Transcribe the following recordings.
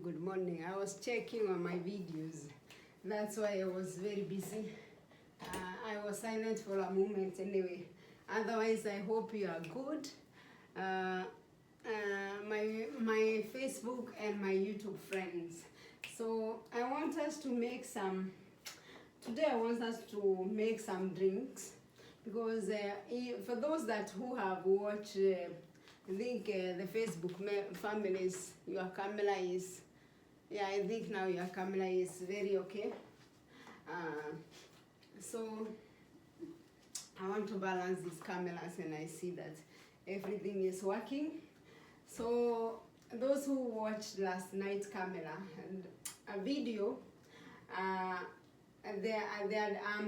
good morning. I was checking on my videos. That's why I was very busy. I was silent for a moment anyway. Otherwise, I hope you are good. My Facebook and my YouTube friends. So I want us to make some. Today I want us to make some drinks because for those who have watched. I think the Facebook families, your camera is, yeah, I think now your camera is very okay. So I want to balance these cameras and I see that everything is working. So those who watched last night's camera and a video, I'm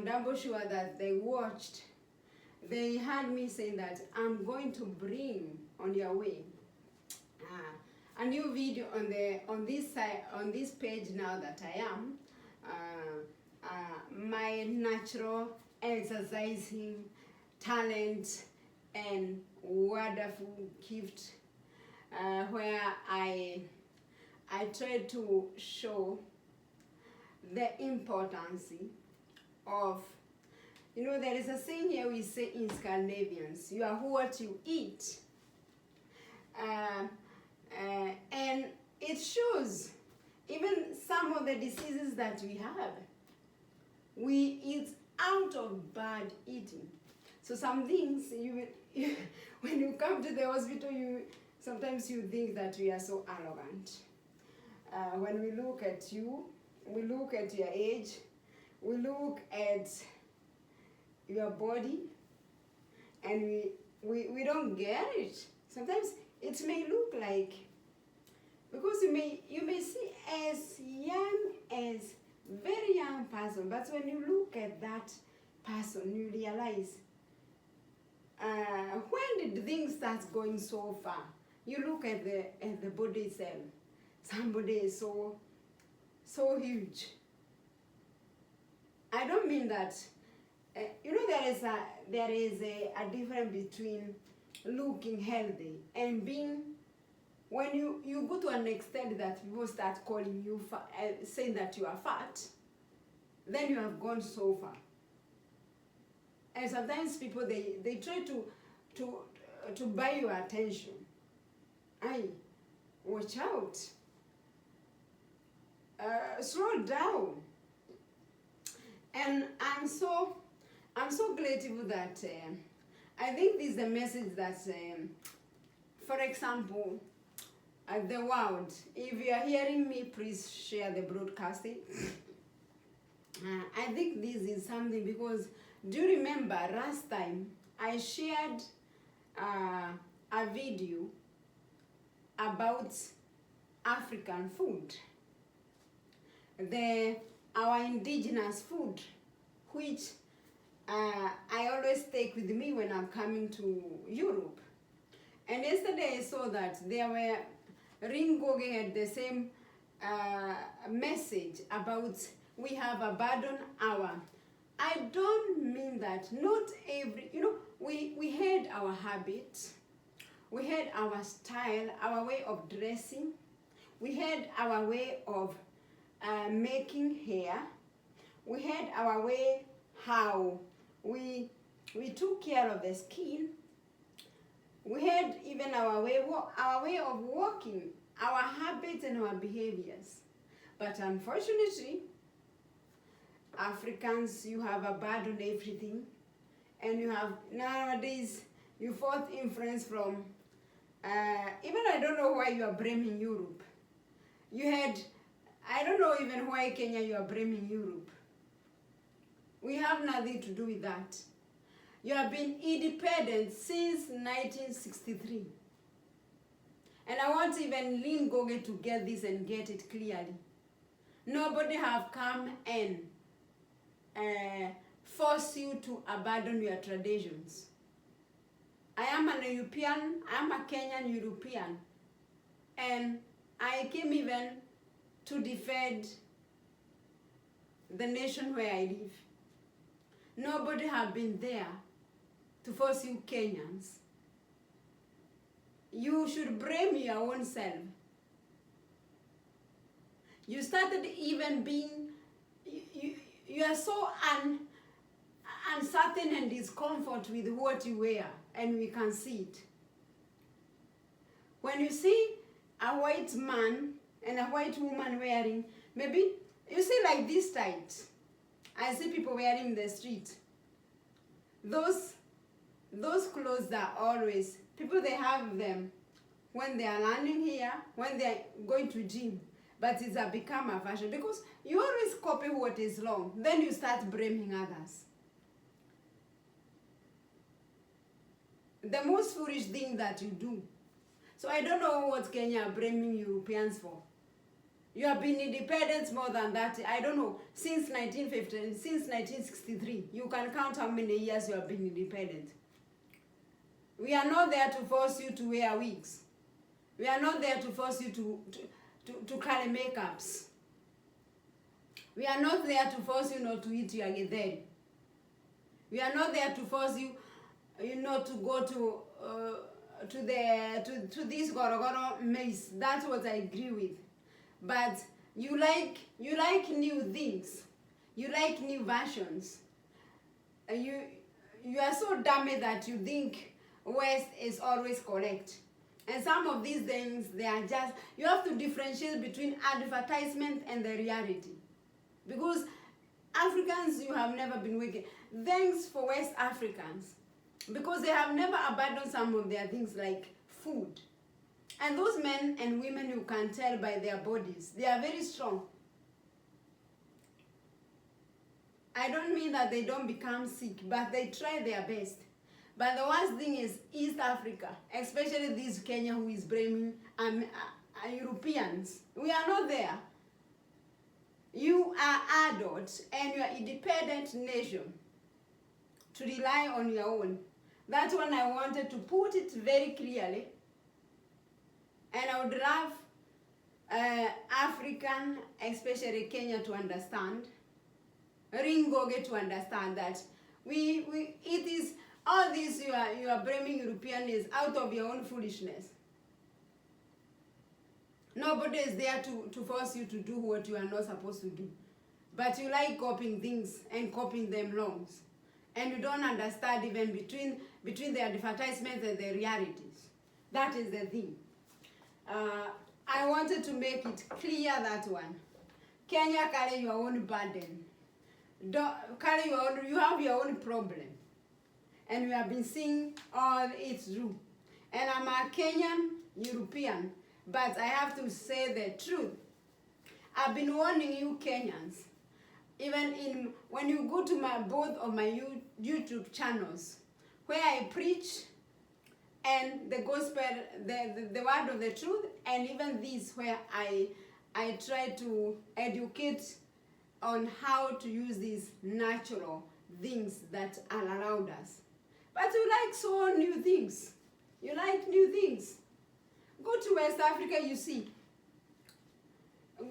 double sure that they watched. They heard me saying that I'm going to bring on your way a new video on this side, on this page now that I am my natural exercising talent and wonderful gift, where I try to show the importance of, you know, there is a saying here we say in Scandinavians, you are what you eat. And it shows even some of the diseases that we have. We eat out of bad eating. So some things, when you come to the hospital, sometimes you think that we are so arrogant. When we look at you, we look at your age, we look at your body, and we don't get it. Sometimes it may look like, because you may see as young as very young person, but when you look at that person, you realize when did things start going so far? You look at the body itself. Somebody is so huge. I don't mean that. You know, there is a difference between looking healthy and being, when you go to an extent that people start calling you saying that you are fat, then you have gone so far. And sometimes people they try to buy your attention. Watch out. Slow down. And I'm so grateful that I think this is the message that, for example, the world, if you are hearing me, please share the broadcasting. I think this is something, because do you remember last time I shared a video about African food, our indigenous food, which I always take with me when I'm coming to Europe. And yesterday I saw that Ringoge had the same message about we have abandoned our. I don't mean that. Not every, we had our habits, we had our style, our way of dressing, we had our way of making hair, we had our way how we took care of the skin. We had even our way of walking, our habits and our behaviors. But unfortunately, Africans, you have abandoned everything, and you have nowadays you fought influence from. Even I don't know why you are blaming Europe. You had, I don't know even why Kenya you are blaming Europe. We have nothing to do with that. You have been independent since 1963. And I want even Lynn Goge to get this and get it clearly. Nobody have come and force you to abandon your traditions. I am an European, I am a Kenyan European. And I came even to defend the nation where I live. Nobody have been there to force you Kenyans. You should blame your own self. You started even being, you are so uncertain and discomfort with what you wear, and we can see it. When you see a white man and a white woman wearing, maybe, you see like this tight, I see people wearing in the street. Those clothes are always, people they have them when they are landing here, when they are going to gym. But it's become a fashion because you always copy what is long. Then you start blaming others. The most foolish thing that you do. So I don't know what Kenya are blaming Europeans for. You have been independent more than that. I don't know, since 1950, since 1963. You can count how many years you have been independent. We are not there to force you to wear wigs. We are not there to force you to carry makeups. We are not there to force you not to eat your githeri. We are not there to force you, not to go to this Gorogoro maze. That's what I agree with. But you like new things. You like new versions. You are so dumb that you think West is always correct. And some of these things, they are just, you have to differentiate between advertisement and the reality. Because Africans, you have never been wicked. Thanks for West Africans. Because they have never abandoned some of their things like food. And those men and women, you can tell by their bodies, they are very strong. I don't mean that they don't become sick, but they try their best. But the worst thing is East Africa, especially this Kenya who is blaming Europeans. We are not there. You are adults and you are independent nation to rely on your own. That's when I wanted to put it very clearly. And I would love African, especially Kenya, to understand, Ringoge to understand that it is all this you are blaming European is out of your own foolishness. Nobody is there to force you to do what you are not supposed to do. But you like copying things and copying them longs. And you don't understand even between the advertisements and the realities. That is the thing. I wanted to make it clear that one. Kenya, carry your own burden. Don't carry your own, you have your own problem. And we have been seeing all it through. And I'm a Kenyan European, but I have to say the truth. I've been warning you Kenyans, even when you go to both of my YouTube channels, where I preach and the gospel, the word of the truth, and even this where I try to educate on how to use these natural things that are around us. But you like so new things. You like new things. Go to West Africa, you see.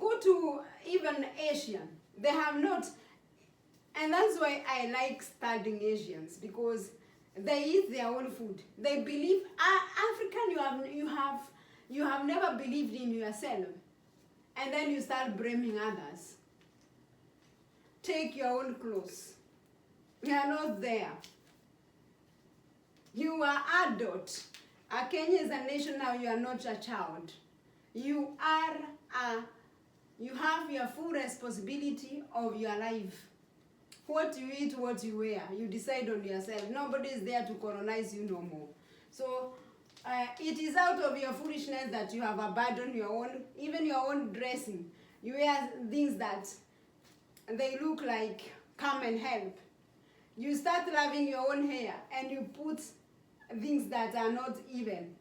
Go to even Asian. They have not, and that's why I like studying Asians, because they eat their own food. They believe African. You have never believed in yourself, and then you start blaming others. Take your own clothes. You are not there. You are adult. Kenya is a nation now. You are not a child. You have your full responsibility of your life. What you eat, what you wear, you decide on yourself. Nobody is there to colonize you no more. So it is out of your foolishness that you have abandoned your own, even your own dressing. You wear things that they look like come and help. You start loving your own hair and you put things that are not even,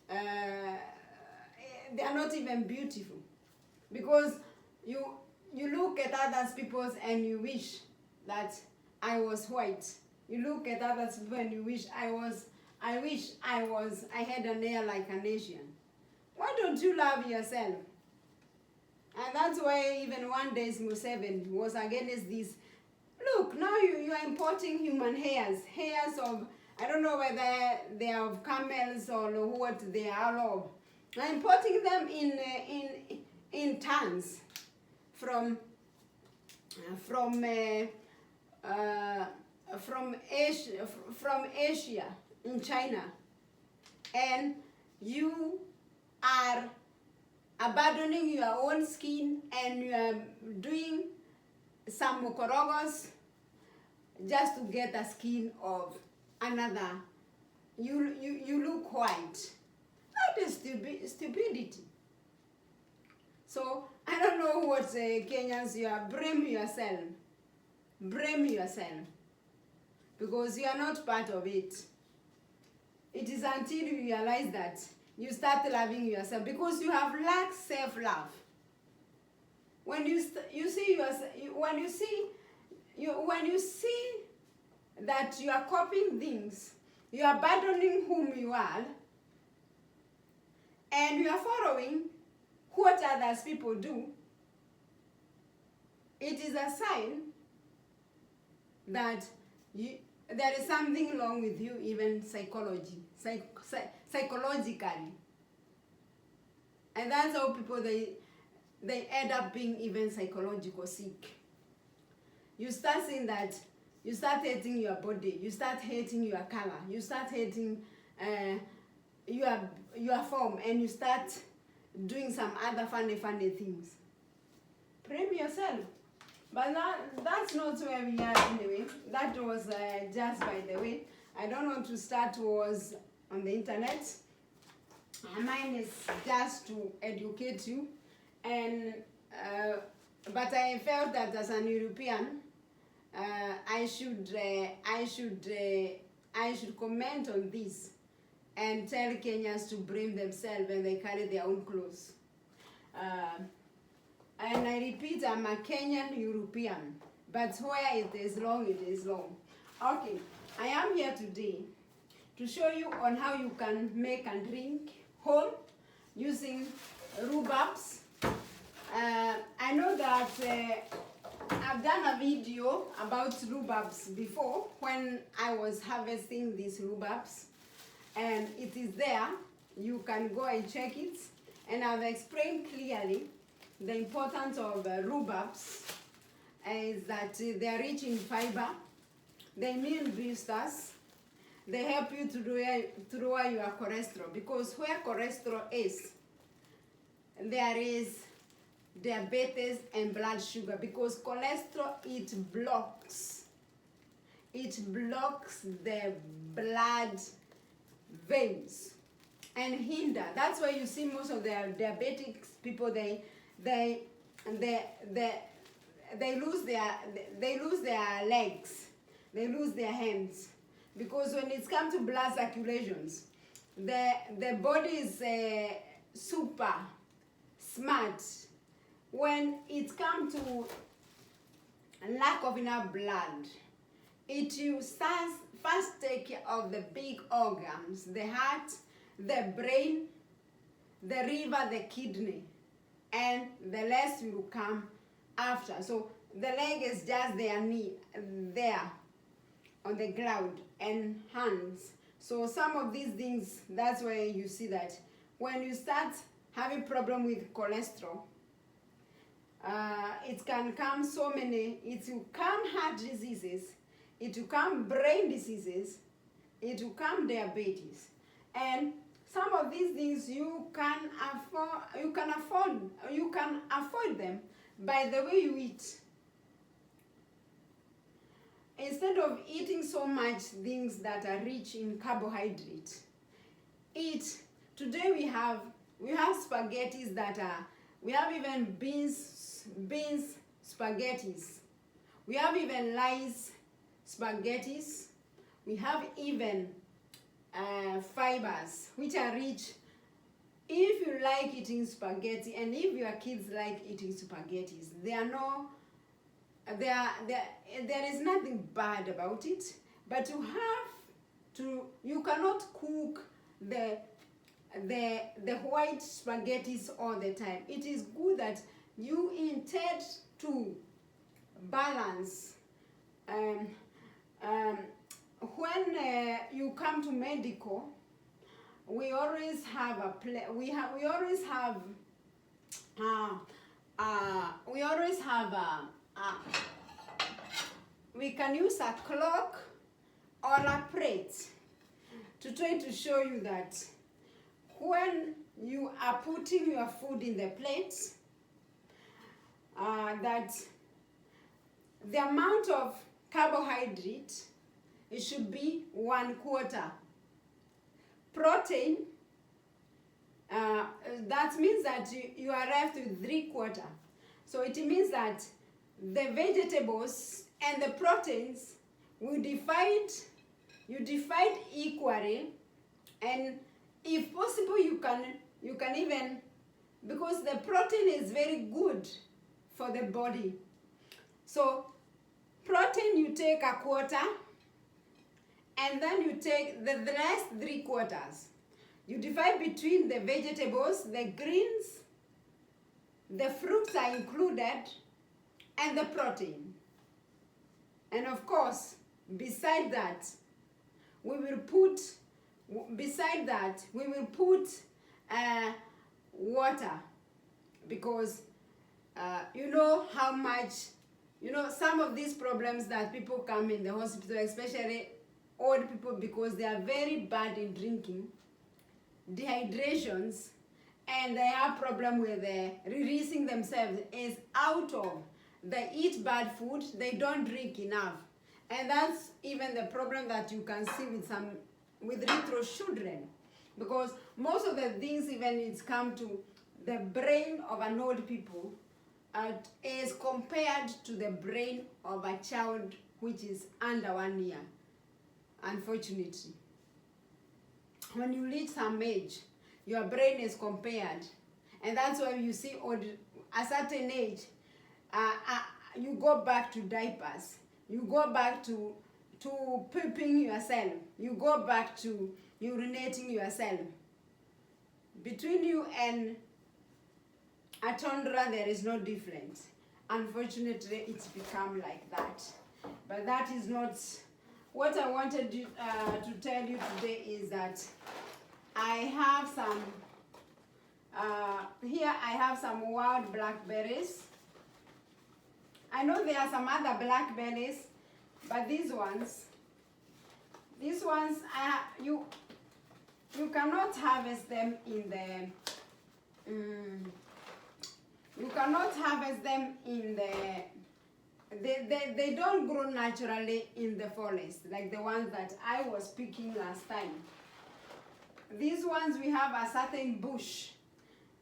they are not even beautiful. Because you look at others people's and you wish that I was white. You look at others people and you wish I had an hair like an Asian. Why don't you love yourself? And that's why even one day Museveni was against this. Look, now you are importing human hairs of, I don't know whether they are of camels or what they are of. I'm importing them in tons. Asia in China, and you are abandoning your own skin and you are doing some mokorogos just to get the skin of another. You look white. That is stupidity. So I don't know what Kenyans, you are blame yourself. Blame yourself. Because you are not part of it. It is until you realize that you start loving yourself, because you have lacked self-love. When you see that you are copying things, you are abandoning whom you are, and you are following what others people do, it is a sign that there is something wrong with you, even psychologically. And that's how people, they end up being even psychological sick. You start seeing that, you start hating your body, you start hating your color, you start hating your form, and you start doing some other funny things. Blame yourself. But that's not where we are anyway. That was just by the way. I don't want to start wars on the internet. Mine is just to educate you, and but I felt that as an European, I should comment on this and tell Kenyans to blame themselves when they carry their own clothes. And I repeat, I'm a Kenyan European, but where it is wrong, it is wrong. Okay, I am here today to show you on how you can make and drink whole using rhubarbs. I know that I've done a video about rhubarbs before when I was harvesting these rhubarbs, and it is there. You can go and check it, and I've explained clearly the importance of rhubarbs is that they are rich in fiber, they immune boosters, they help you to lower your cholesterol, because where cholesterol is, there is diabetes and blood sugar, because cholesterol, it blocks the blood veins and hinder. That's why you see most of the diabetics people, they lose their legs, they lose their hands, because when it comes to blood circulations, the body is super smart. When it comes to lack of enough blood, it will first take care of the big organs, the heart, the brain, the liver, the kidney, and the rest will come after. So the leg is just their knee, there on the ground, and hands. So some of these things, that's where you see that when you start having problem with cholesterol, it can come so many, it will come heart diseases, it will come brain diseases, it will come diabetes. And some of these things you can avoid them by the way you eat. Instead of eating so much things that are rich in carbohydrate, eat. Today we have spaghettis that are, we have even beans spaghettis. We have even rice spaghettis. We have even fibers which are rich. If you like eating spaghetti, and if your kids like eating spaghettis, there is nothing bad about it, but you cannot cook the white spaghettis all the time. It is good that you intend to balance. When you come to medical, we always have have we can use a clock or a plate to try to show you that when you are putting your food in the plate, that the amount of carbohydrate, it should be 1/4. Protein, that means that you are left with 3/4. So it means that the vegetables and the proteins will you divide equally, and if possible you can even, because the protein is very good for the body. So protein you take 1/4, and then you take the rest 3/4. You divide between the vegetables, the greens, the fruits are included, and the protein. And of course, beside that, we will put water, because you know how much, some of these problems that people come in the hospital, especially old people, because they are very bad in drinking, dehydrations, and they have problem with releasing themselves is out of, they eat bad food, they don't drink enough. And that's even the problem that you can see with little children, because most of the things, even it's come to the brain of an old people, is compared to the brain of a child which is under 1 year, unfortunately. When you reach some age, your brain is compared, and that's why you see a certain age, you go back to diapers, you go back to pooping yourself, you go back to urinating yourself. Between you and a toddler, there is no difference. Unfortunately, it's become like that. But that is not what I wanted to tell you today. Is that I have some here I have some wild blackberries. I know there are some other blackberries, but these ones, you cannot harvest them in the you cannot harvest them in the, they don't grow naturally in the forest like the ones that I was picking last time. These ones, we have a certain bush.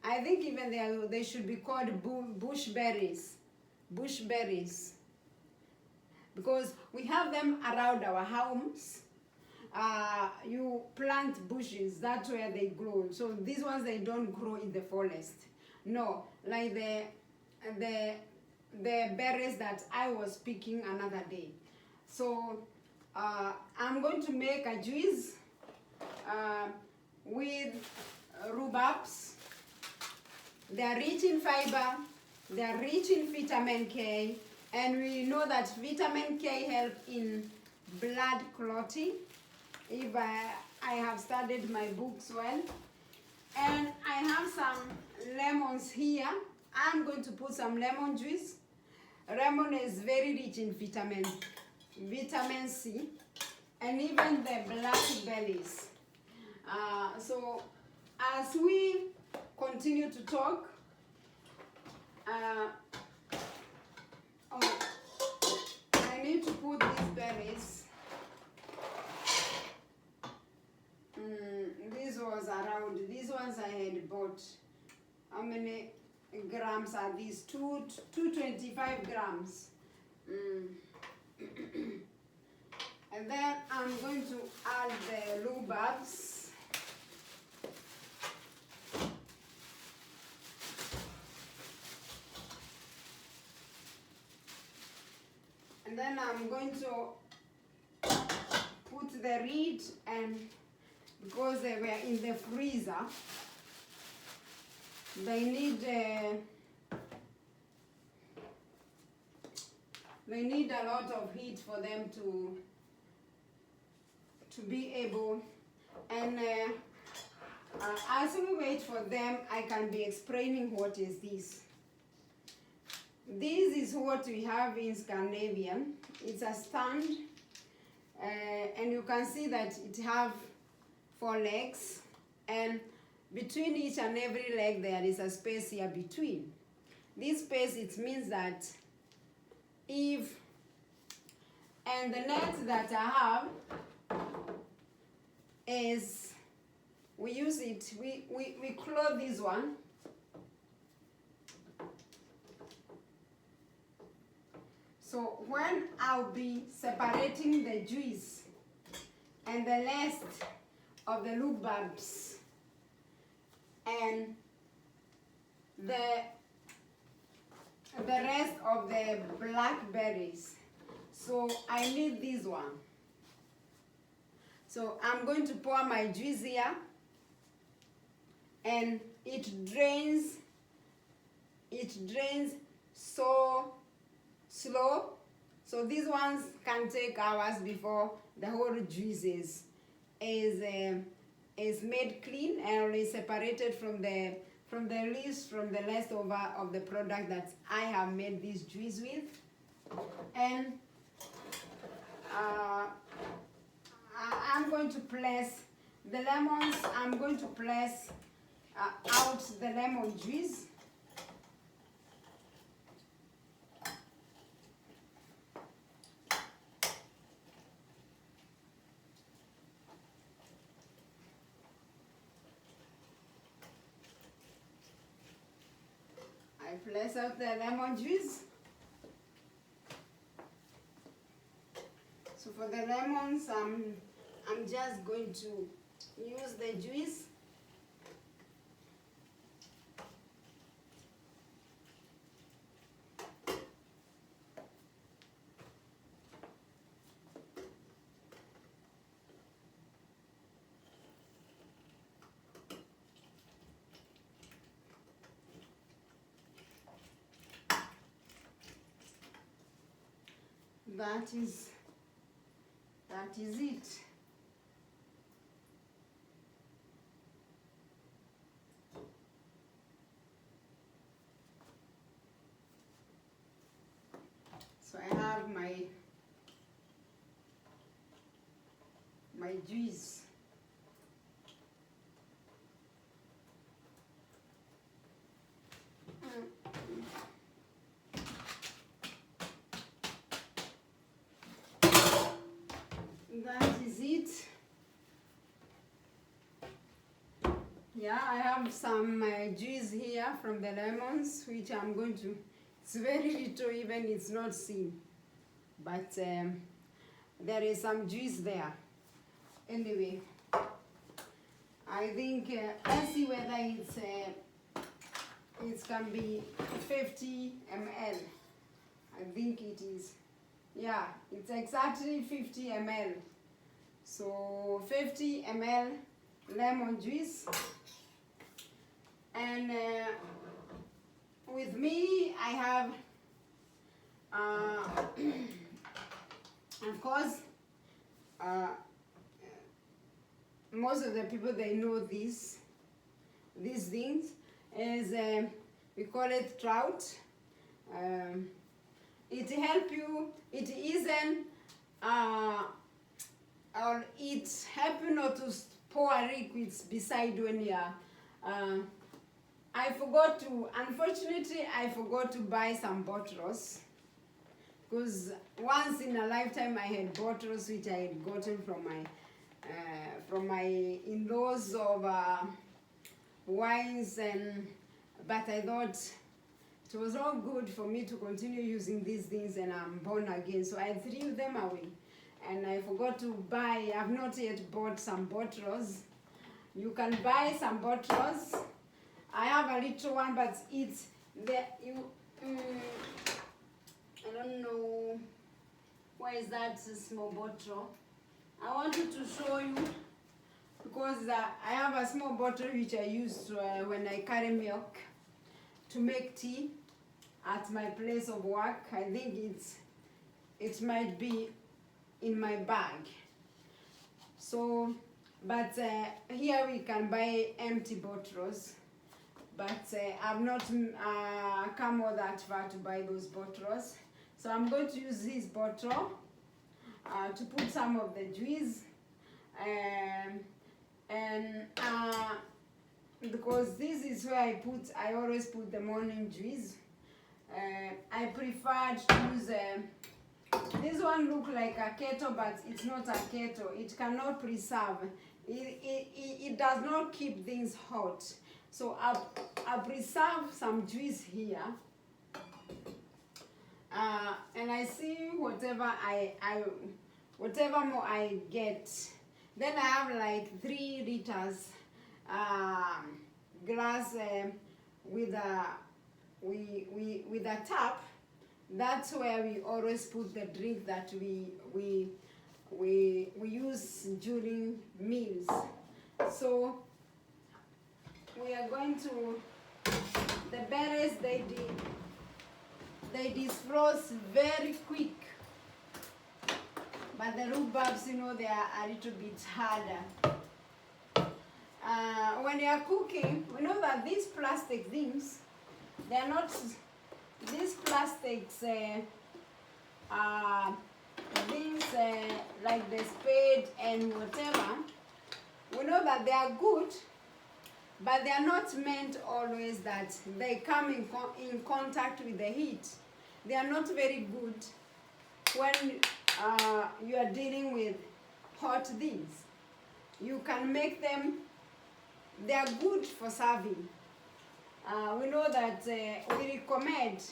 I think even they should be called bush berries, because we have them around our homes. You plant bushes, that's where they grow. So these ones, they don't grow in the forest. No, like the berries that I was picking another day. So I'm going to make a juice with rhubarbs. They are rich in fiber, they are rich in vitamin K, and we know that vitamin K helps in blood clotting, if I have studied my books well. And I have some lemons here. I'm going to put some lemon juice. Lemon is very rich in vitamin C, and even the blackberries. So as we continue to talk, I need to put these berries. This was around, these ones I had bought. How many grams are these? 225 grams. And then I'm going to add the rhubarbs. And then I'm going to put the reed, and because they were in the freezer, they need a lot of heat for them to be able. And as we wait for them, I can be explaining what is this. This is what we have in Scandinavia. It's a stand, and you can see that it have 4 legs, and between each and every leg there is a space here between. This space, it means that if, and the net that I have is, we use it, we close this one. So when I'll be separating the juice and the rest of the loop bulbs and the rest of the blackberries, so I need this one. So I'm going to pour my juice here, and it drains so slow. So these ones can take hours before the whole juice is made clean and is separated from the leftover of the product that I have made this juice with. And I'm going to place the lemons. I'm going to place out the lemon juice. I place out the lemon juice. So for the lemons, I'm just going to use the juice. That is it. So I have my juice. That is it. Yeah, I have some juice here from the lemons, which I'm going to, it's very little, even it's not seen, but there is some juice there. Anyway, I think let's see whether it can be 50 ml. I think it is. Yeah, it's exactly 50 ml. So 50 ml lemon juice. And with me, I have, of course, most of the people, they know these things, is we call it trout. It help you, it isn't, or it help you not to pour liquids beside when you are, unfortunately, I forgot to buy some bottles, because once in a lifetime I had bottles which I had gotten from my in-laws of wines, but I thought it was not good for me to continue using these things, and I'm born again, so I threw them away. And I forgot to buy, I've not yet bought some bottles. You can buy some bottles. I have a little one, but it's I don't know, where is that small bottle? I wanted to show you, because I have a small bottle which I use when I carry milk to make tea at my place of work. I think it might be in my bag. So, but here we can buy empty bottles. but I've not come all that far to buy those bottles. So I'm going to use this bottle to put some of the juice, and because this is where I always put the morning juice. I prefer to use this one look like a kettle, but it's not a kettle. It cannot preserve. It does not keep things hot. So I preserve some juice here, and I see whatever whatever more I get. Then I have like 3 liters glass with a tap. That's where we always put the drink that we use during meals. So we are going to, the berries, they defrost very quick, but the rhubarbs, you know, they are a little bit harder. When you are cooking, we know that these plastic things, they are not, these plastics things like the spade and whatever, we know that they are good, but they are not meant always that they come in contact with the heat. They are not very good when you are dealing with hot things. You can make them, they are good for serving. We know that we recommend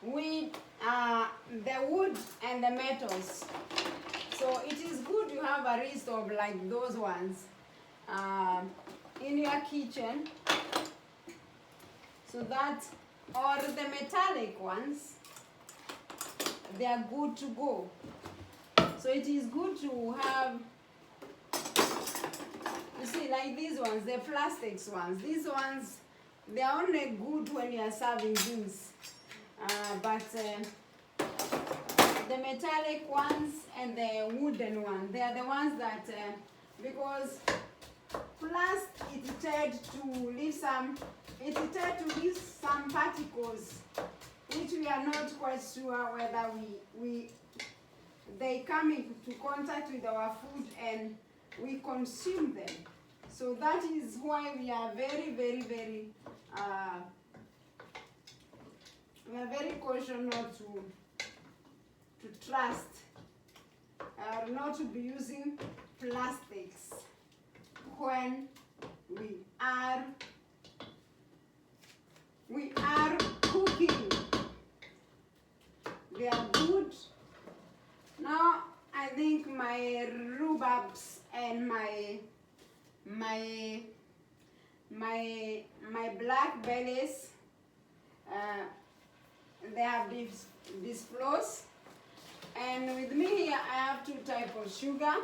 with the wood and the metals. So it is good you have a list of like those ones in your kitchen, so that, or the metallic ones, they are good to go. So it is good to have, you see, like these ones, the plastics ones. These ones, they are only good when you are serving things. But the metallic ones and the wooden ones, they are the ones that, because plus it tend to leave some, particles, which we are not quite sure whether they come into contact with our food and we consume them. So that is why we are very, very, very, we are very cautious not to trust, not to be using plastics when we are cooking. They are good. Now I think my rhubarbs and my blackberries, they have this flows, and with me here I have 2 types of sugar.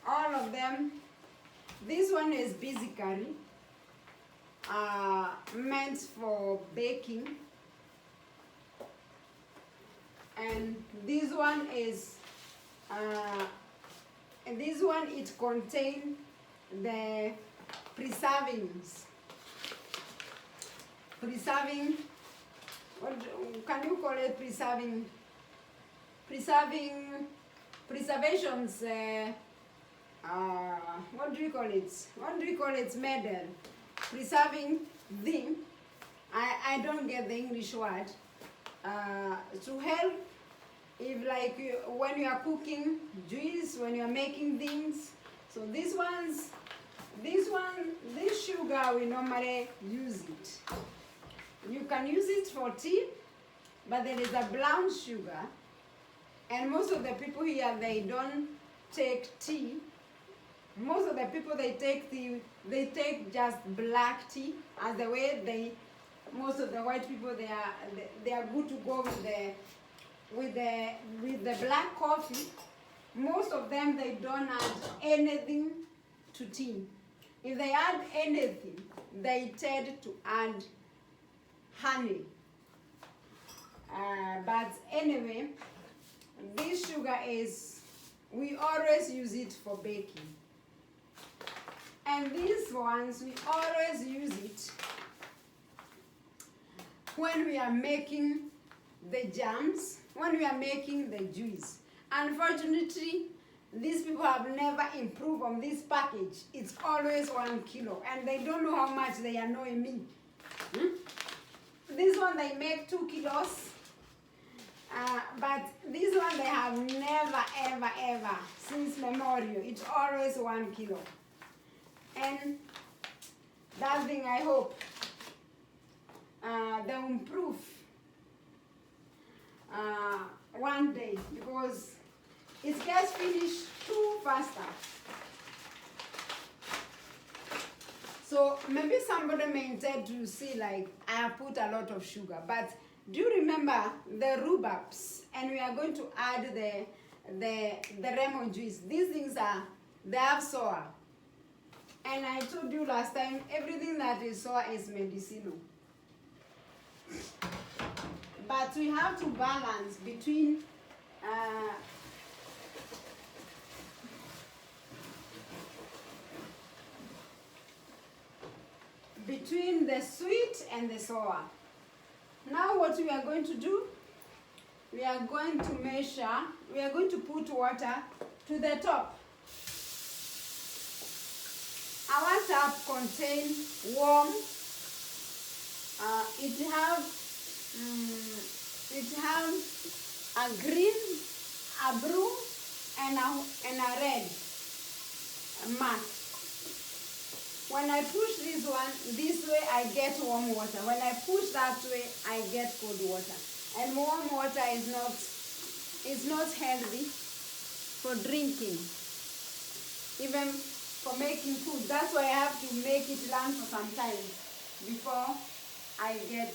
All of them. This one is basically meant for baking, and this one is it contains the preservings. What can you call it? Preservations. What do you call it? What do you call it? Medal. Preserving thing. I don't get the English word. To help, if like when you are cooking juice, when you are making things. So this sugar, we normally use it. You can use it for tea, but there is a brown sugar, and most of the people here, they don't take tea. Most of the people, they take tea, they take just black tea, as the way most of the white people, they are good to go with the black coffee. Most of them, they don't add anything to tea. If they add anything, they tend to add honey. But anyway, this sugar we always use it for baking. And these ones, we always use it when we are making the jams, when we are making the juice. Unfortunately, these people have never improved on this package. It's always 1 kilo, and they don't know how much they annoy me. This one they make 2 kilos, but this one they have never, ever, ever, since memorial, it's always 1 kilo. And that thing I hope they'll improve one day, because it gets finished too faster. So maybe somebody may intend to see like I have put a lot of sugar, but do you remember the rhubarbs? And we are going to add the lemon juice. These things they have sour. And I told you last time, everything that is sour is medicinal. But we have to balance between the sweet and the sour. Now what we are going to do, we are going to measure, we are going to put water to the top. Our tap contains warm, it have a green, a blue, and a red mat. When I push this one, this way I get warm water. When I push that way, I get cold water. And warm water is not healthy for drinking, even for making food. That's why I have to make it run for some time before I get.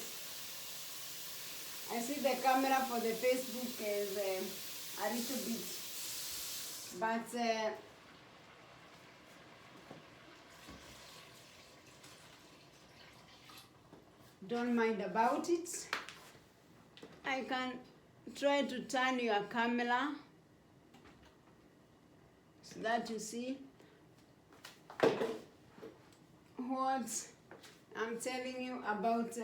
I see the camera for the Facebook is a little bit, but don't mind about it. I can try to turn your camera so that you see what I'm telling you about.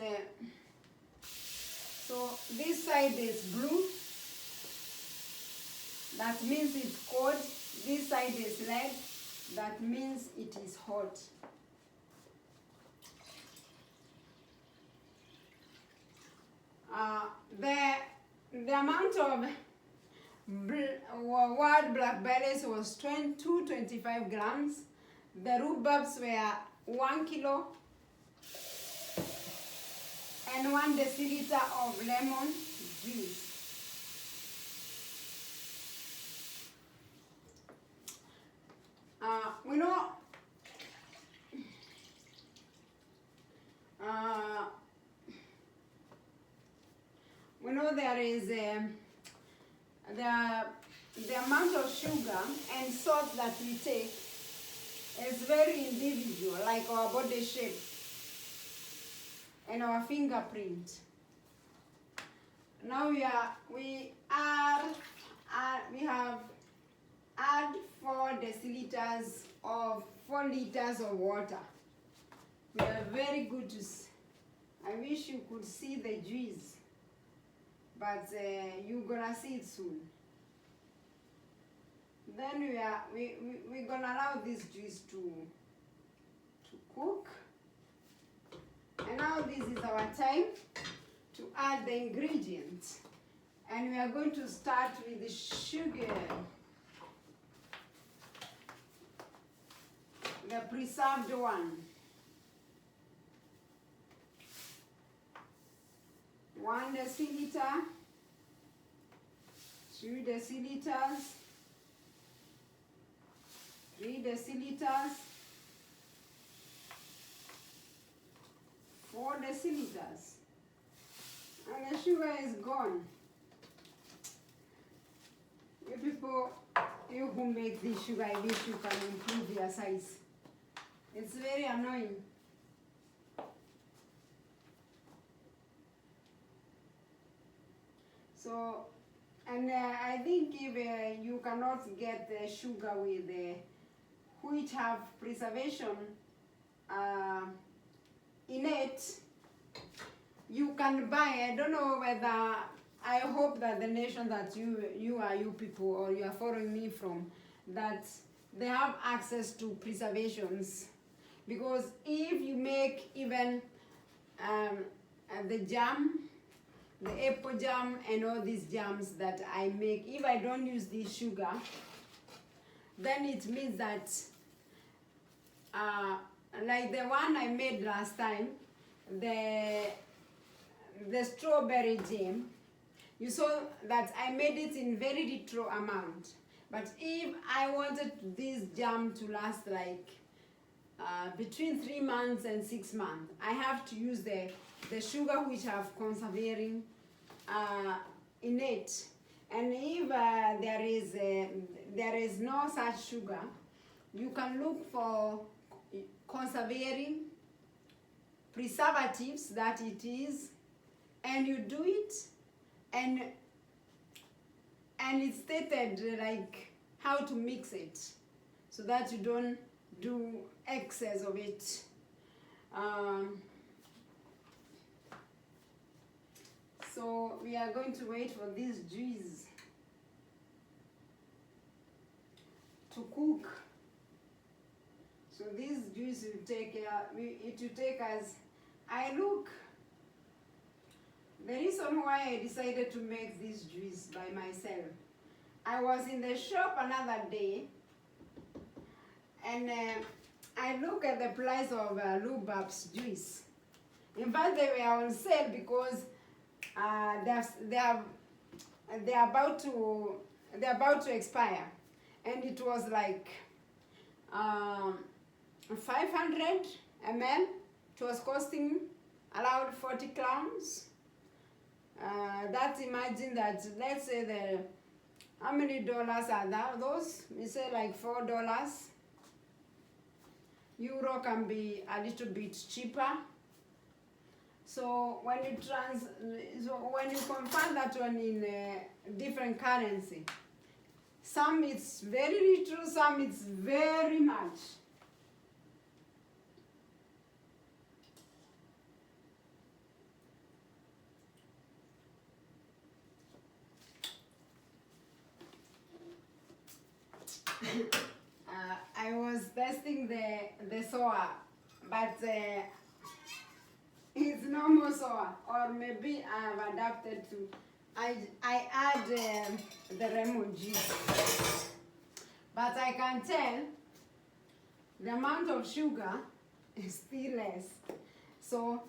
So this side is blue, that means it's cold. This side is red, that means it is hot. The amount of wild blackberries was 225 grams. The rhubarbs were 1 kilo. And 1 deciliter of lemon juice. We know there is the amount of sugar and salt that we take is very individual, like our body shape and our fingerprint. Now we have add 4 deciliters of 4 liters of water. We are very good to I wish you could see the juice, but you're gonna see it soon. Then we're gonna allow this juice to cook. And now this is our time to add the ingredients. And we are going to start with the sugar. The preserved one. 1 deciliter, 2 deciliters, 3 deciliters, 4 deciliters. And the sugar is gone. You people, you who make this sugar, I wish you can improve your size. It's very annoying. So, and I think if you cannot get the sugar with the which have preservation in it, you can buy. I don't know whether, I hope that the nation that you people, or you are following me from, that they have access to preservations. Because if you make even the jam, the apple jam and all these jams that I make, if I don't use this sugar, then it means that like the one I made last time, the strawberry jam, you saw that I made it in very little amount. But if I wanted this jam to last like between 3 months and 6 months, I have to use the sugar which have conserving in it. And if there is no such sugar, you can look for conserving preservatives that it is, and you do it, and it's stated like how to mix it so that you don't do excess of it. So we are going to wait for this juice to cook. So this juice will take it will take us. The reason why I decided to make this juice by myself, I was in the shop another day, and I look at the price of Lubab's juice. In fact, they were on sale because they're about to expire, and it was like 500 ml. It was costing around 40 crowns. That's, imagine that, let's say how many dollars are that? Those, we say like $4. Euro can be a little bit cheaper. So when you convert that one in different currency, some it's very little, some it's very much. I was testing the soa, but it's no more soa, or maybe I've adapted to. I add the lemon juice, but I can tell the amount of sugar is still less. So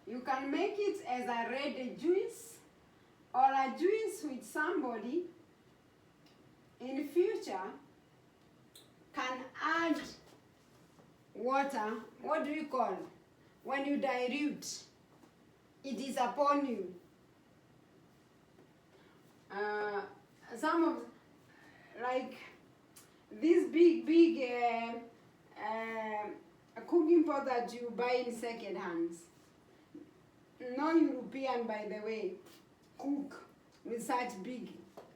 you can make it as a red juice or a juice with somebody in future can add water. What do you call? When you dilute, it is upon you. Some of, like this big cooking pot that you buy in second hands. No European, by the way, cook with such big.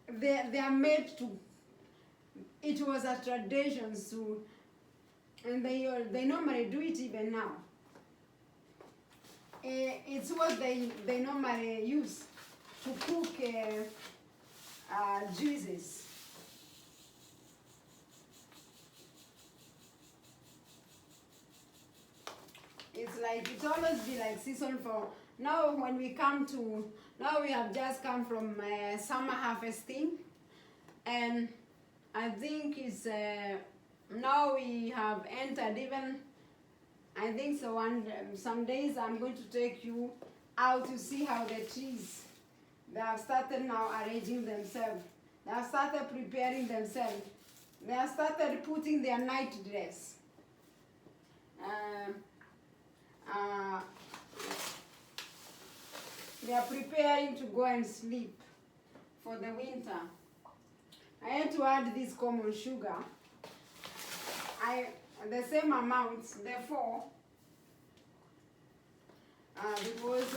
They are made to. It was a tradition to, and they normally do it even now. It's what they normally use to cook juices. It's like, it always be like season for. Now when we come to, now we have just come from summer harvesting, and I think it's, now we have entered even, I think so, and some days I'm going to take you out to see how the trees, they have started now arranging themselves. They have started preparing themselves. They have started putting their night dress. They are preparing to go and sleep for the winter. I had to add this common sugar. The same amount, therefore, because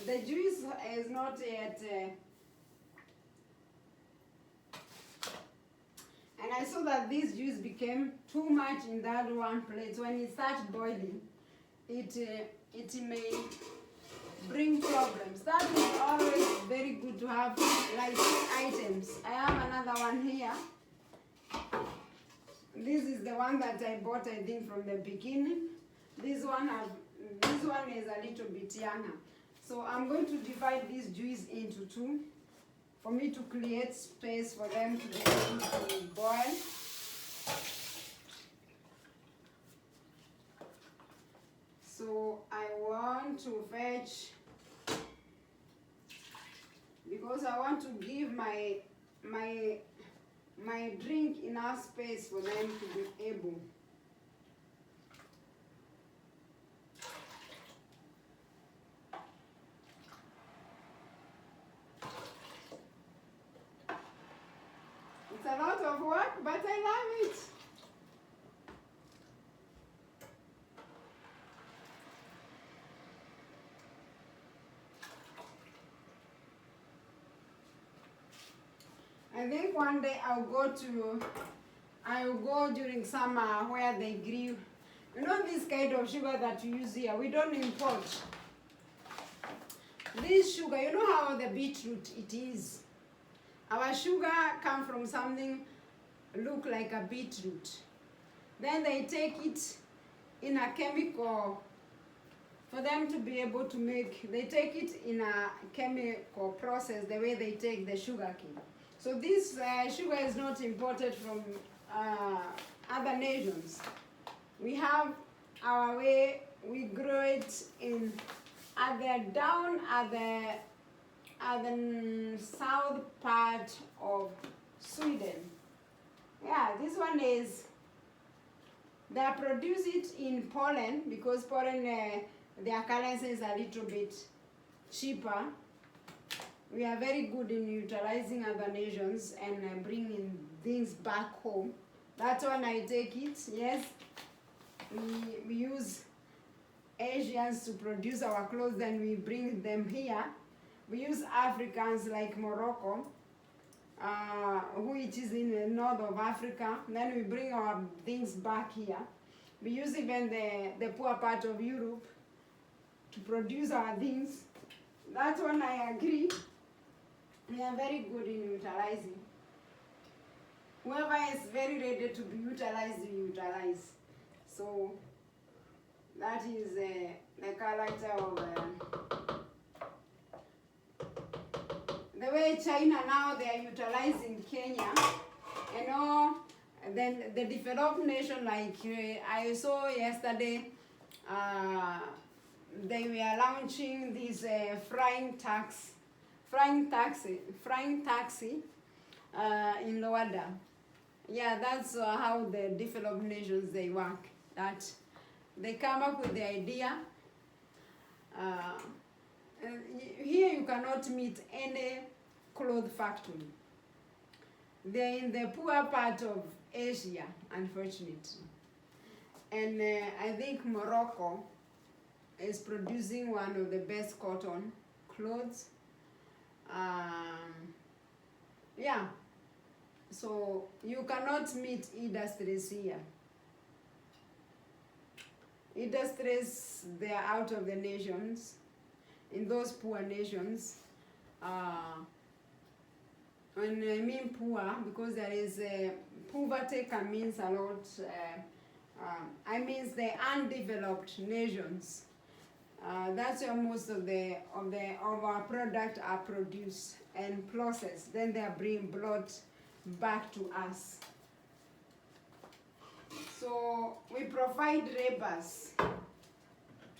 the juice is not yet, and I saw that this juice became too much in that one plate. When it starts boiling, it may bring problems. That is always very good to have like items. I have another one here. This is the one that I bought, I think, from the beginning. This one is a little bit younger. So I'm going to divide this juice into two for me to create space for them to be able to boil. So I want to fetch, because I want to give my drink enough space for them to be able. It's a lot of work, but I love it. I think one day I'll go during summer where they grill. You know this kind of sugar that you use here, we don't import. This sugar, you know how the beetroot it is. Our sugar comes from something look like a beetroot. Then they take it in a chemical for them to be able to make, they take it in a chemical process the way they take the sugar cane. So this sugar is not imported from other nations. We have our way, we grow it in down at the south part of Sweden. Yeah, this one is, they produce it in Poland because Poland, their currency is a little bit cheaper. We are very good in utilizing other nations and bringing things back home. That's when I take it, yes. We use Asians to produce our clothes, then we bring them here. We use Africans like Morocco, which is in the north of Africa. Then we bring our things back here. We use even the poor part of Europe to produce our things. That's when I agree. We are very good in utilizing. Whoever is very ready to be utilized, we utilize. So that is the character of the way China now they are utilizing Kenya. You know, then the developed nation like I saw yesterday, they were launching this flying taxi in Luanda. Yeah, that's how the developed nations they work. That they come up with the idea. Here you cannot meet any cloth factory. They're in the poor part of Asia, unfortunately. And I think Morocco is producing one of the best cotton clothes. Yeah, so you cannot meet industries here. Industries, they are out of the nations, in those poor nations. And I mean poor because there is poverty can mean a lot. I mean the undeveloped nations. That's where most of our product are produced and processed. Then they are being brought back to us. So we provide laborers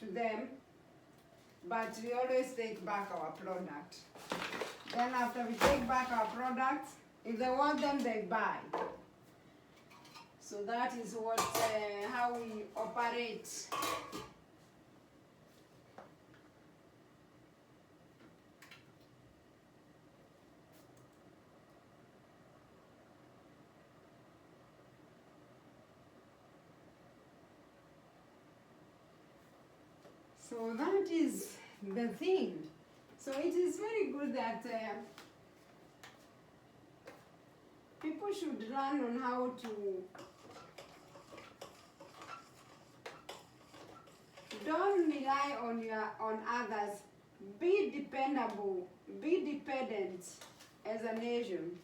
to them, but we always take back our product. Then after we take back our product, if they want them, they buy. So that is what how we operate. So that is the thing. So it is very good that people should learn on how to don't rely on others. Be dependable. Be dependent as a nation.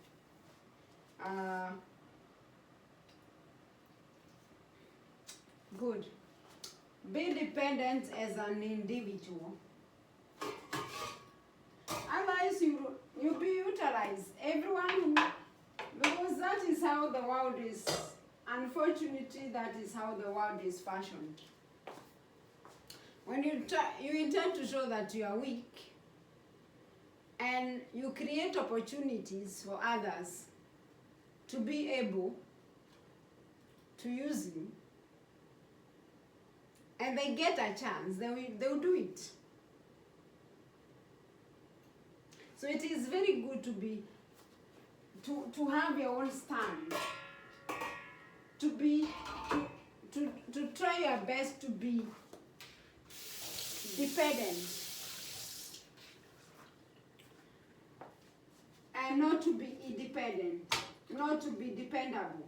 Good. Be dependent as an individual. Otherwise, you'll be utilized. Everyone, because that is how the world is. Unfortunately, that is how the world is fashioned. When you intend to show that you are weak, and you create opportunities for others to be able to use you, and they get a chance, they'll do it. So it is very good to have your own stand, to try your best to be dependent and not to be independent, not to be dependable.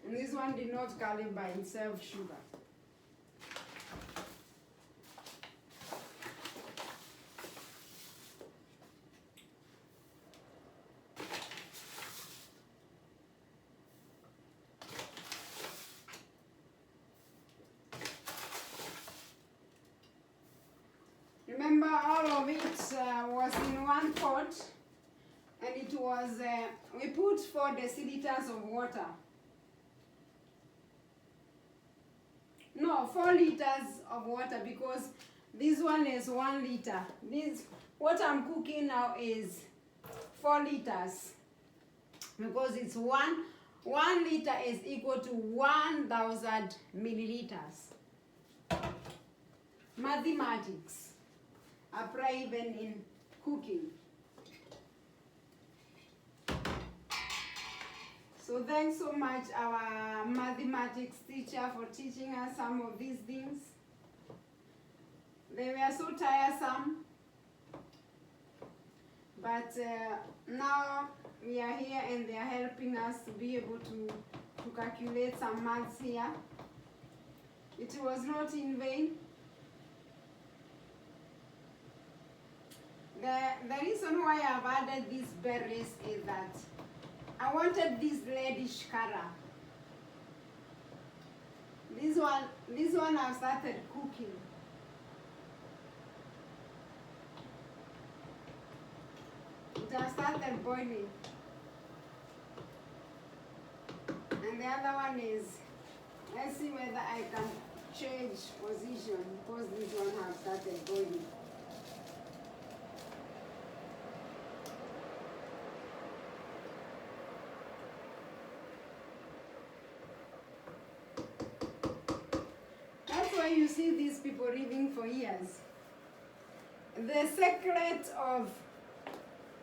And this one did not carry by itself sugar. Remember, all of it was in one pot, and it was, we put 4 deciliters of water. No, 4 liters of water, because this one is 1 liter. This, what I'm cooking now is 4 liters, because it's 1 liter is equal to 1,000 milliliters. Mathematics apply even in cooking. So thanks so much, our mathematics teacher, for teaching us some of these things. They were so tiresome, but now we are here and they are helping us to be able to calculate some maths here. It was not in vain. The reason why I've added these berries is that I wanted this reddish color. This one I've started cooking. It has started boiling. And the other one is, let's see whether I can change position, because this one has started boiling. You see these people living for years. The secret of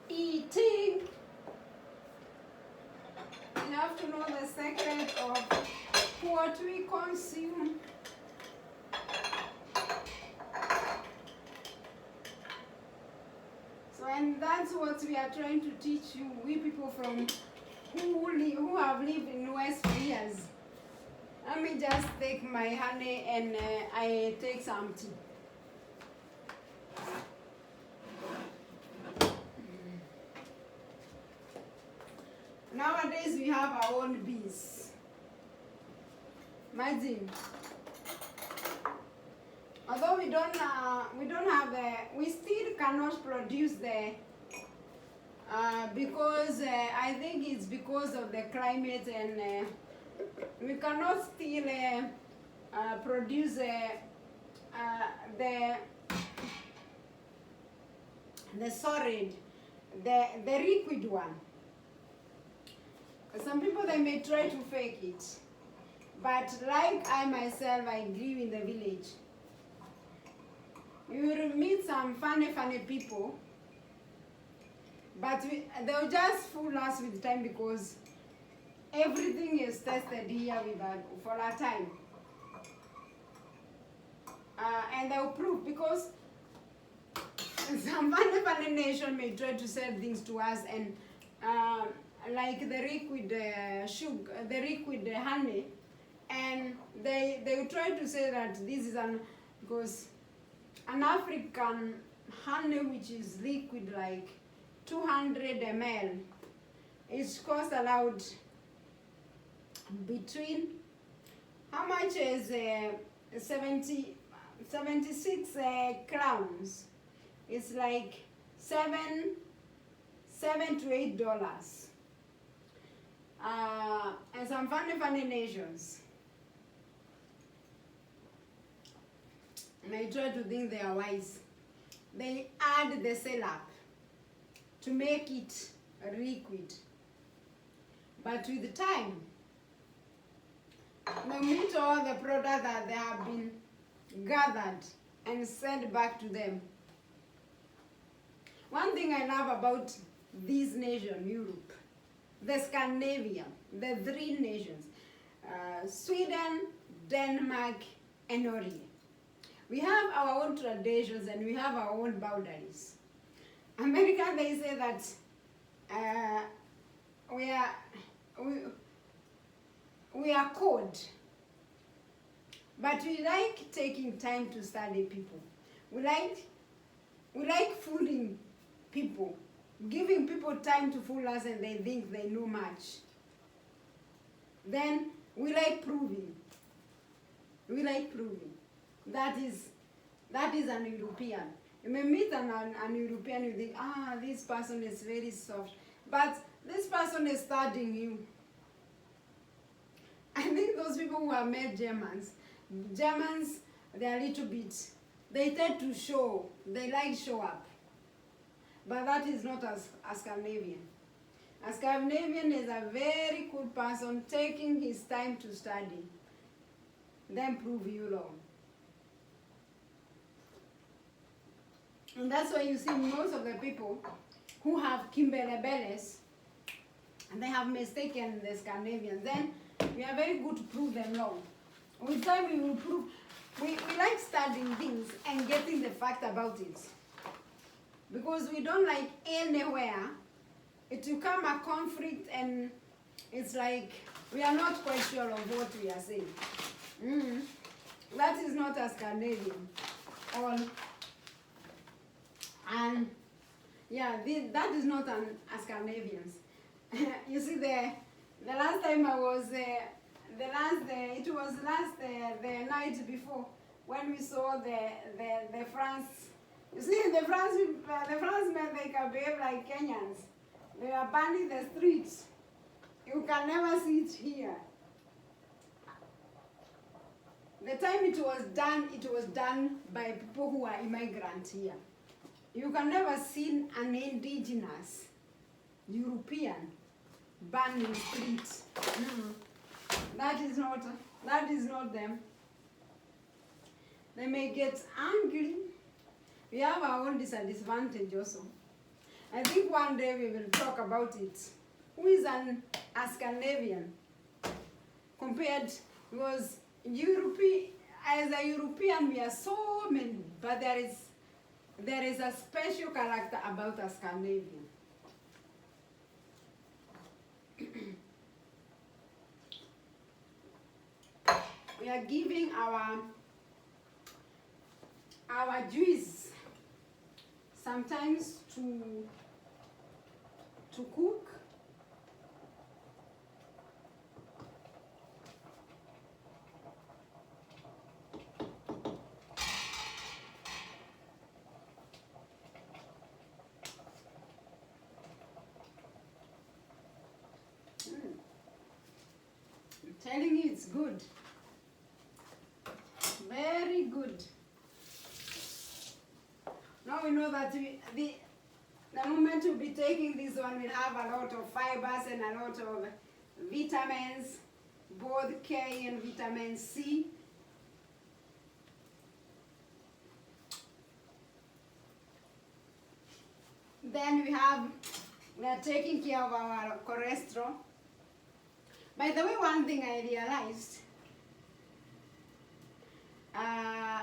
eating, you have to know the secret of what we consume. So, and that's what we are trying to teach you, we people from who have lived in West for years. Let me just take my honey and I take some tea. Nowadays we have our own bees. Imagine. Although we don't have we still cannot produce because I think it's because of the climate, and we cannot still produce the solid, the liquid one. Some people, they may try to fake it, but like I myself, I live in the village. You will meet some funny people, but they'll just fool us with time, because Everything is tested here for a time. And they'll prove, because some funny nation may try to sell things to us, and like the liquid sugar, the liquid honey, and they will try to say that this is because an African honey which is liquid, like 200 ml, is cost allowed between, how much is 76 crowns. It's like $7 to $8. And some funny nations may try to think they are wise. They add the syrup to make it liquid. But with time, they meet all the products that they have been gathered and sent back to them. One thing I love about this nation, Europe, the Scandinavia, the three nations, Sweden, Denmark, and Norway. We have our own traditions and we have our own boundaries. America, they say that we are cold, but we like taking time to study people. We like fooling people, giving people time to fool us, and they think they know much. Then we like proving. We like proving. That is an European. You may meet an European, you think, this person is very soft, but this person is studying you. I think those people who have met Germans, they are a little bit, they tend to show, they like show up. But that is not a Scandinavian. A Scandinavian is a very good person taking his time to study, then prove you wrong. And that's why you see most of the people who have Kimberlebeles, and they have mistaken the Scandinavians. Then we are very good to prove them wrong. With time we will prove. We like studying things and getting the fact about it. Because we don't like anywhere it will come a conflict, and it's like we are not quite sure of what we are saying. That is not a Scandinavian. And yeah, that is not a Scandinavians. You see, the last time I was the night before, when we saw the France. You see, the Frenchmen, they can behave like Kenyans. They are burning the streets. You can never see it here. The time it was done by people who are immigrants here. You can never see an indigenous European burning streets. That is not them. They may get angry. We have our own disadvantage also. I think one day we will talk about it. Who is a Scandinavian compared, because as a European we are so many, but there is a special character about a Scandinavian. We are giving our juice sometimes to cook. I'm telling you, it's good. Very good. Now we know that the moment we'll be taking this one, we'll have a lot of fibers and a lot of vitamins, both K and vitamin C. Then we are taking care of our cholesterol. By the way, one thing I realized, uh,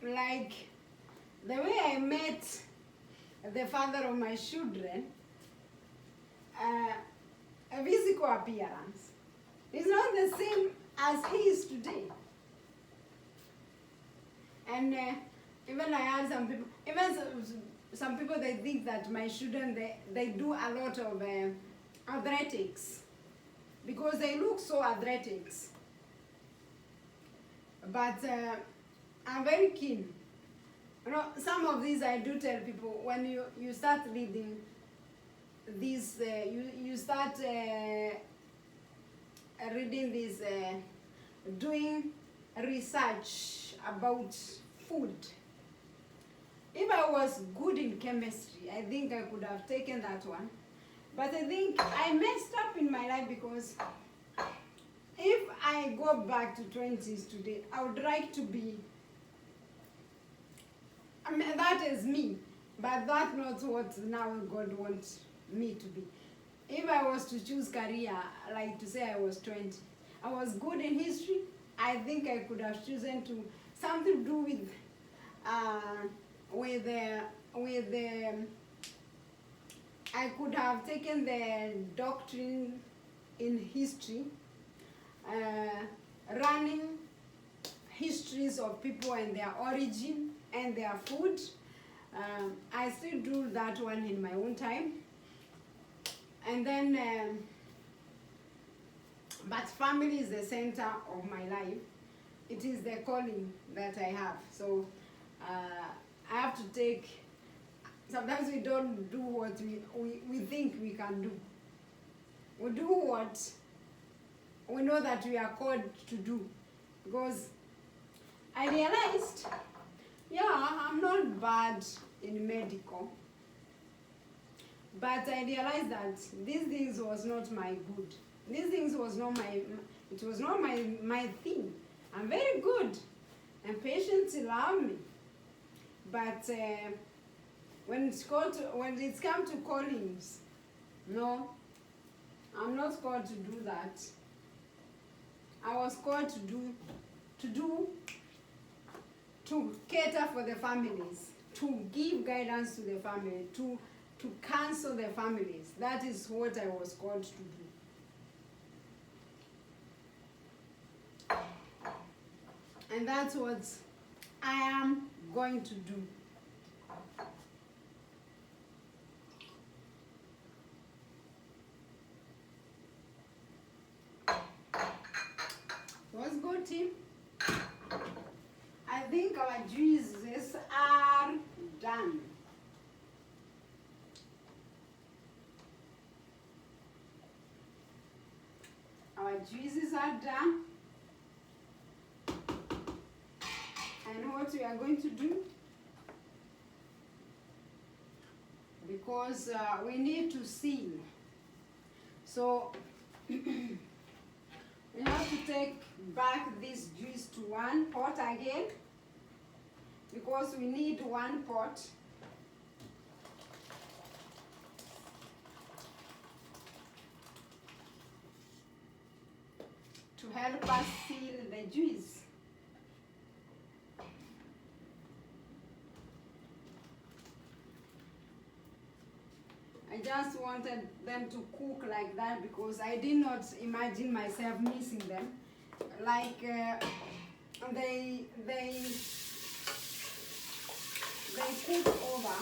like the way I met the father of my children, a physical appearance is not the same as he is today. And even I had some people, even some people, they think that my children, they do a lot of athletics because they look so athletics. But I'm very keen. You know, some of these I do tell people, when you start reading this, you start reading this, doing research about food. If I was good in chemistry, I think I could have taken that one. But I think I messed up in my life because if I go back to 20s today, I would like to be, I mean, that is me, but that's not what now God wants me to be. If I was to choose career, like to say I was 20, I was good in history, I think I could have chosen to something to do with I could have taken the doctrine in history, running histories of people and their origin and their food. I still do that one in my own time. And then, but family is the center of my life. It is the calling that I have. So I have to take, sometimes we don't do what we think we can do. We do what we know that we are called to do. Because I realized, yeah, I'm not bad in medical. But I realized that these things was not my good. These things was not it was not my thing. I'm very good, and patients love me. But when it's come to callings, no, I'm not called to do that. I was called to cater for the families, to give guidance to the family, to counsel the families. That is what I was called to do. And that's what I am going to do. Let's go, team. I think our juices are done. Our juices are done. And what we are going to do, because we need to seal. So we have to take back this juice to one pot again, because we need one pot. To help us seal the juice. I just wanted them to cook like that because I did not imagine myself missing them. Like they cook over.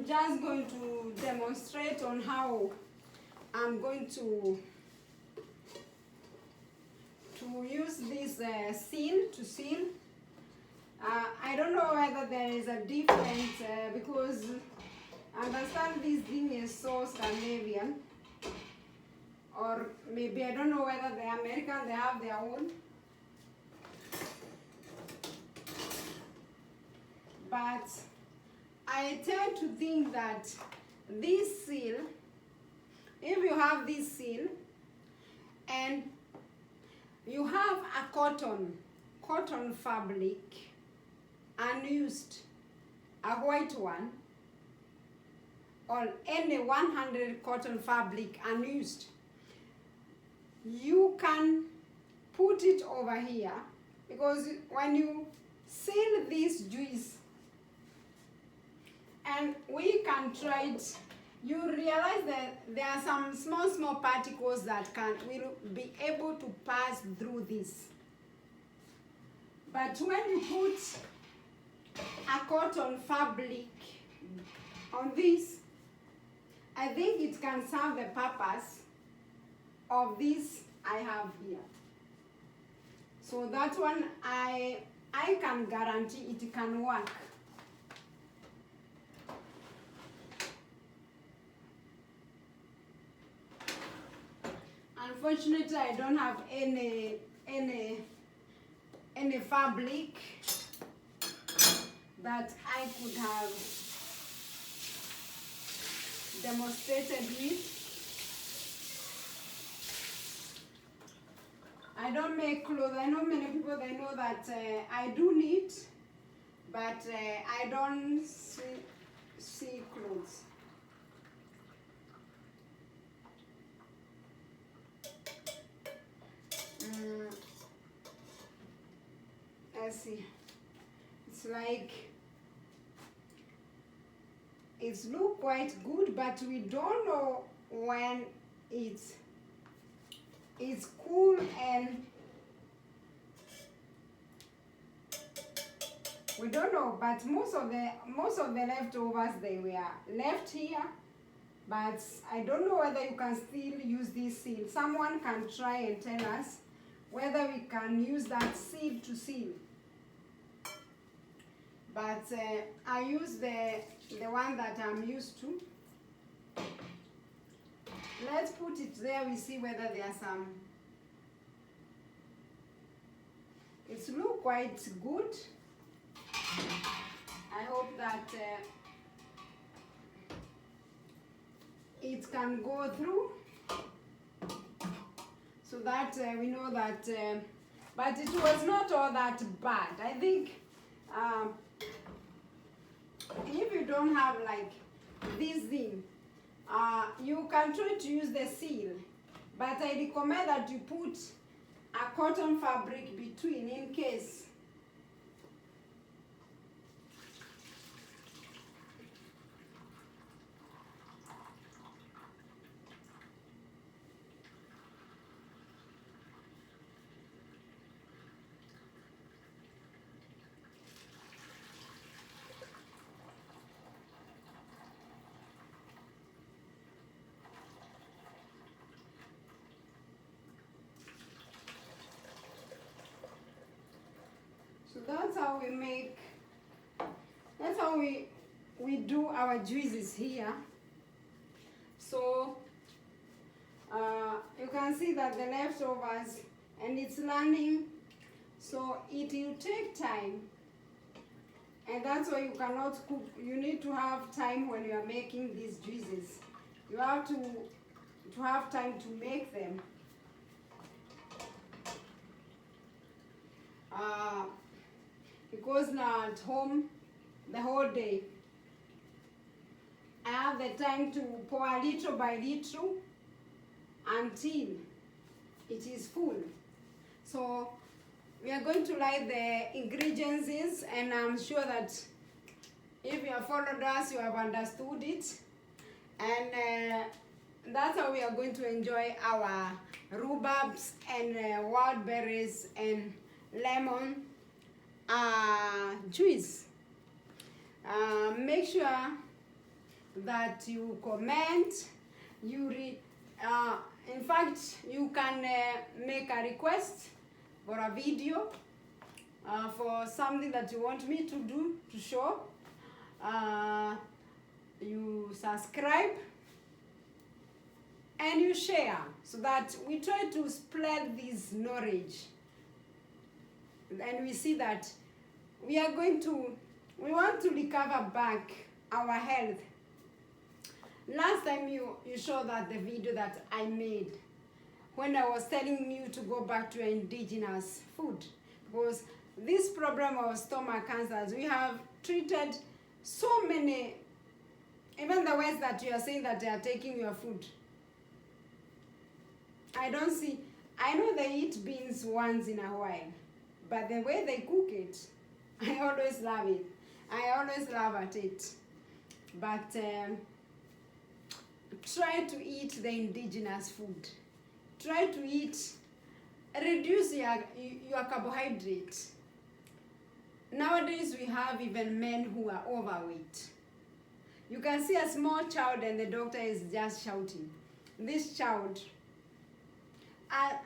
just going to demonstrate on how I'm going to use this seal to seal. I don't know whether there is a difference because I understand this thing is so Scandinavian, or maybe I don't know whether the American they have their own. But I tend to think that this seal, if you have this seal and you have a cotton fabric unused, a white one, or any 100 cotton fabric unused, you can put it over here, because when you seal this juice and we can try it, you realize that there are some small particles that will be able to pass through this. But when you put a cotton fabric on this, I think it can serve the purpose of this I have here. So that one I can guarantee it can work. Unfortunately, I don't have any fabric that I could have demonstrated with. I don't make clothes. I know many people, they know that I do knit, but I don't see clothes. Let's see. It's like it's look quite good, but we don't know when it's cool, and we don't know. But most of the leftovers, they were left here. But I don't know whether you can still use this seal. Someone can try and tell us whether we can use that seal to seal. But I use the one that I'm used to. Let's put it there, we see whether there are some. It's look quite good. I hope that it can go through, so that we know that, but it was not all that bad. I think if you don't have like this thing, you can try to use the seal, but I recommend that you put a cotton fabric between in case. So that's how we make, that's how we do our juices here. So you can see that the leftovers, and it's learning, so it will take time, and that's why you cannot cook. You need to have time when you are making these juices. You have to have time to make them. Because now at home the whole day, I have the time to pour little by little until it is full. So we are going to write the ingredients, and I'm sure that if you have followed us, you have understood it. And that's how we are going to enjoy our rhubarbs and wild berries and lemon juice. Make sure that you comment, in fact, you can make a request for a video for something that you want me to do, to show. You subscribe and you share, so that we try to spread this knowledge, and we see that we want to recover back our health. Last time you saw that the video that I made when I was telling you to go back to indigenous food, because this problem of stomach cancers, we have treated so many, even the ones that you are saying that they are taking your food. I know they eat beans once in a while, but the way they cook it, I always love it. I always laugh at it. But try to eat the indigenous food. Try to reduce your carbohydrate. Nowadays we have even men who are overweight. You can see a small child and the doctor is just shouting. This child, a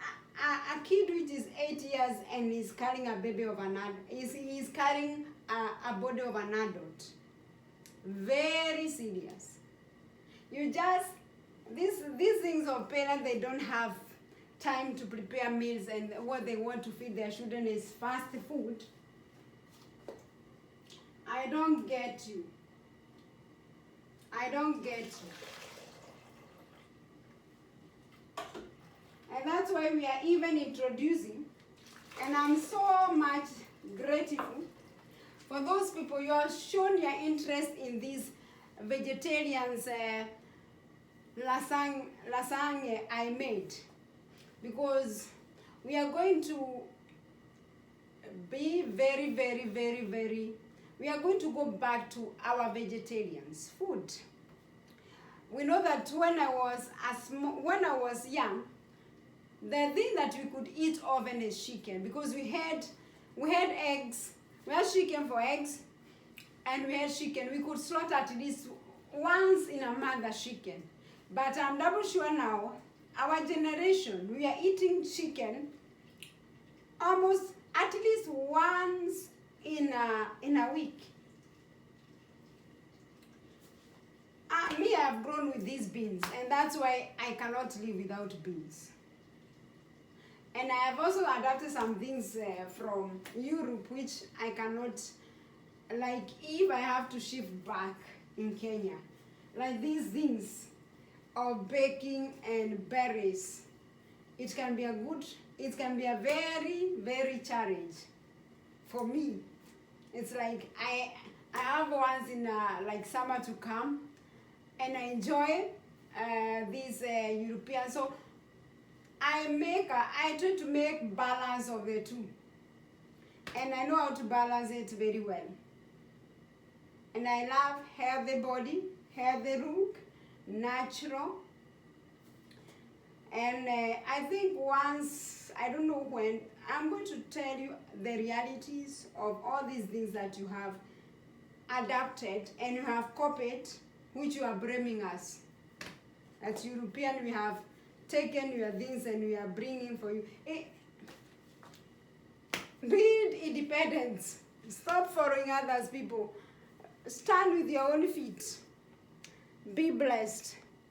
kid which is 8 years and is carrying a baby of an adult, is carrying a body of an adult. Very serious. These things of parents, they don't have time to prepare meals, and what they want to feed their children is fast food. I don't get you. I don't get you. And that's why we are even introducing, and I'm so much grateful for those people. You have shown your interest in these vegetarians lasagne I made, because we are going to be we are going to go back to our vegetarians food. We know that when I was young, the thing that we could eat often is chicken, because we had eggs, we had chicken for eggs, and we had chicken. We could slaughter at least once in a month a chicken. But I'm double sure now, our generation, we are eating chicken almost at least once in a week. Me, I've grown with these beans, and that's why I cannot live without beans. And I have also adapted some things from Europe, which I cannot, like if I have to ship back in Kenya, like these things of baking and berries, it can be a very challenge for me. It's like I have once in like summer to come, and I enjoy these European. So I try to make balance of the two, and I know how to balance it very well. And I love healthy body, healthy look, natural. And I think once, I don't know when, I'm going to tell you the realities of all these things that you have adapted and you have copied, which you are blaming us. As European, we have taken your things and we are bringing for you. Build independence. Stop following others, people. Stand with your own feet. Be blessed.